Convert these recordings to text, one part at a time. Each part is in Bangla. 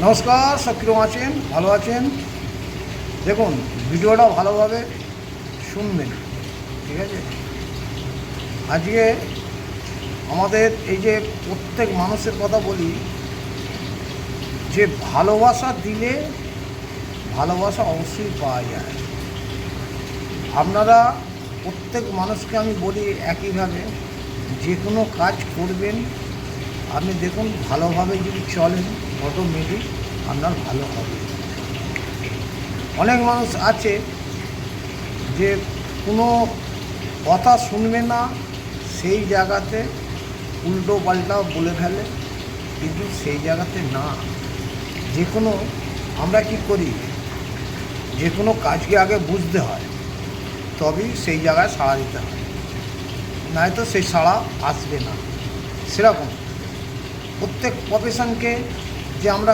নমস্কার, সব কীরকম আছেন? ভালো আছেন? দেখুন, ভিডিওটা ভালোভাবে শুনবেন, ঠিক আছে? আজকে আমাদের এই যে প্রত্যেক মানুষের কথা বলি যে ভালোবাসা দিলে ভালোবাসা অবশ্যই পাওয়া যায়। আপনারা প্রত্যেক মানুষকে আমি বলি একইভাবে, যে কোনো কাজ করবেন আপনি দেখুন ভালোভাবে যদি চলেন অটোমেটিক আপনার ভালো হবে। অনেক মানুষ আছে যে কোনো কথা শুনবে না, সেই জায়গাতে উল্টো পাল্টা বলে ফেলে, কিন্তু সেই জায়গাতে না। যে কোনো আমরা কি করি, যে কোনো কাজকে আগে বুঝতে হয়, তবেই সেই জায়গায় সাড়া দিতে হয়, নয়তো সেই সাড়া আসবে না। সেরকম প্রত্যেক প্রফেশনকে, যে আমরা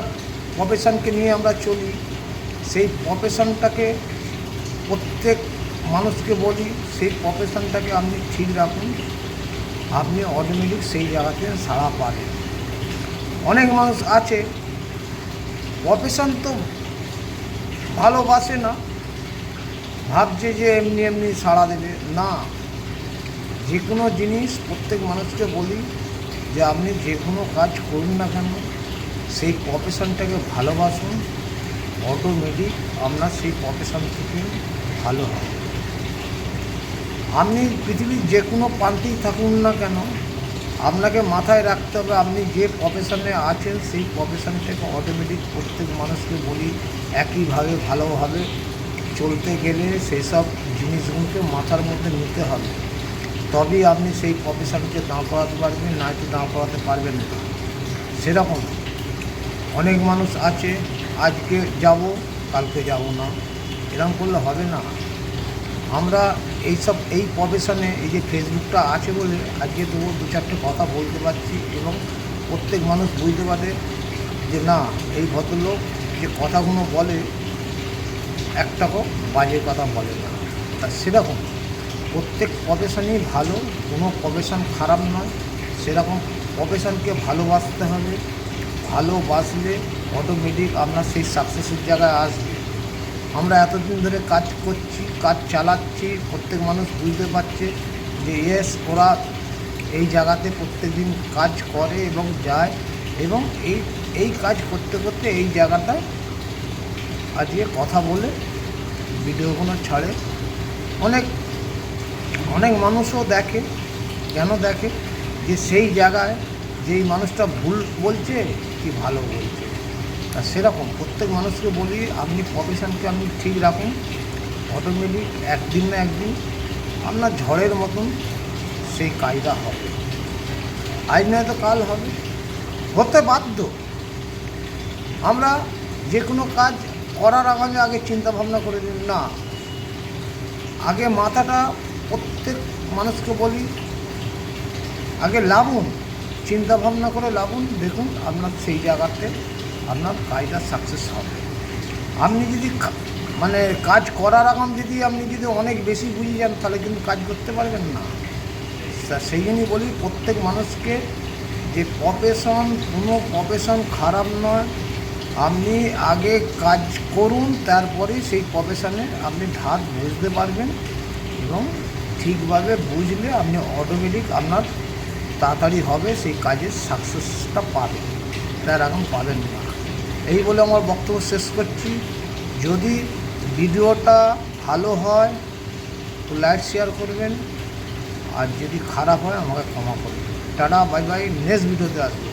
প্রফেশনকে নিয়ে আমরা চলি, সেই প্রফেশনটাকে প্রত্যেক মানুষকে বলি সেই প্রফেশনটাকে আপনি ঠিক রাখুন, আপনি অটোমেটিক সেই জায়গাতে সাড়া পাবেন। অনেক মানুষ আছে প্রফেশন তো ভালোবাসে না, ভাবছে যে এমনি এমনি সাড়া দেবে না। যে কোনো জিনিস প্রত্যেক মানুষকে বলি যে আপনি যে কোনো কাজ করুন না কেন, সেই প্রফেশনটাকে ভালোবাসুন, অটোমেটিক আপনার সেই প্রফেশন থেকে ভালো হবে। আপনি পৃথিবীর যে কোনো প্রান্তেই থাকুন না কেন, আপনাকে মাথায় রাখতে হবে আপনি যে প্রফেশনে আছেন সেই প্রফেশনটাকে অটোমেটিক প্রত্যেক মানুষকে বলি একইভাবে ভালোভাবে চলতে গেলে সেই সব জিনিসগুলোকে মাথার মধ্যে নিতে হবে, তবেই আপনি সেই প্রফেশনকে দাঁড় করাতে পারবেন, নয়তো দাঁড় করাতে পারবেন না। সেরকম অনেক মানুষ আছে আজকে যাব কালকে যাব না, এরকম করলে হবে না। আমরা এই প্রফেশনে এই যে ফেসবুকটা আছে বলে আজকে তবু দু চারটে কথা বলতে পারছি, এবং প্রত্যেক মানুষ বুঝতে পারে যে না, এই ভদ্রলোক যে কথাগুলো বলে একটাও বাজে কথা বলে না। তা সেরকম প্রত্যেক প্রফেশনই ভালো, কোনো প্রফেশন খারাপ নয়। সেরকম প্রফেশনকে ভালোবাসতে হবে, ভালোবাসলে অটোমেটিক আপনার সেই সাকসেসের জায়গায় আসবে। আমরা এতদিন ধরে কাজ করছি, কাজ চালাচ্ছি, প্রত্যেক মানুষ বুঝতে পারছে যে ইয়েস, ওরা এই জায়গাতে প্রত্যেক দিন কাজ করে এবং যায়, এবং এই কাজ করতে করতে এই জায়গাটায় আজকে কথা বলে ভিডিওগুলো ছাড়ে। অনেক অনেক মানুষও দেখে, কেন দেখে, যে সেই জায়গায় যেই মানুষটা ভুল বলছে কি ভালো বলছে। তা সেরকম প্রত্যেক মানুষকে বলি আপনি প্রফেশনকে আপনি ঠিক রাখুন, অটোমেটিক একদিন না একদিন আপনার ঝড়ের মতন সেই কাজটা হবে। আজ নয়তো কাল হবে, হতে বাধ্য। আমরা যে কোনো কাজ করার আগে চিন্তা ভাবনা করে দিন না, আগে মাথাটা প্রত্যেক মানুষকে বলি আগে লাগুন, চিন্তা ভাবনা করে লাগুন, দেখুন আপনার সেই জায়গাতে আপনার কাজটা সাকসেস হবে। আপনি যদি মানে কাজ করার আগে আপনি যদি অনেক বেশি বুঝে যান, তাহলে কিন্তু কাজ করতে পারবেন না। সেই জন্যই বলি প্রত্যেক মানুষকে যে কোনো প্রফেশন খারাপ নয়, আপনি আগে কাজ করুন, তারপরেই সেই প্রফেশনে আপনি ধার বুঝতে পারবেন, এবং ঠিকভাবে বুঝলে আপনি অটোমেটিক আপনার তাড়াতাড়ি হবে, সেই কাজের সাকসেসটা পাবেন, তার এখন পাবেন না। এই বলে আমার বক্তব্য শেষ করছি। যদি ভিডিওটা ভালো হয় তো লাইক শেয়ার করবেন, আর যদি খারাপ হয় আমাকে ক্ষমা করবেন। টাটা, বাই বাই, নেক্সট ভিডিওতে আসবো।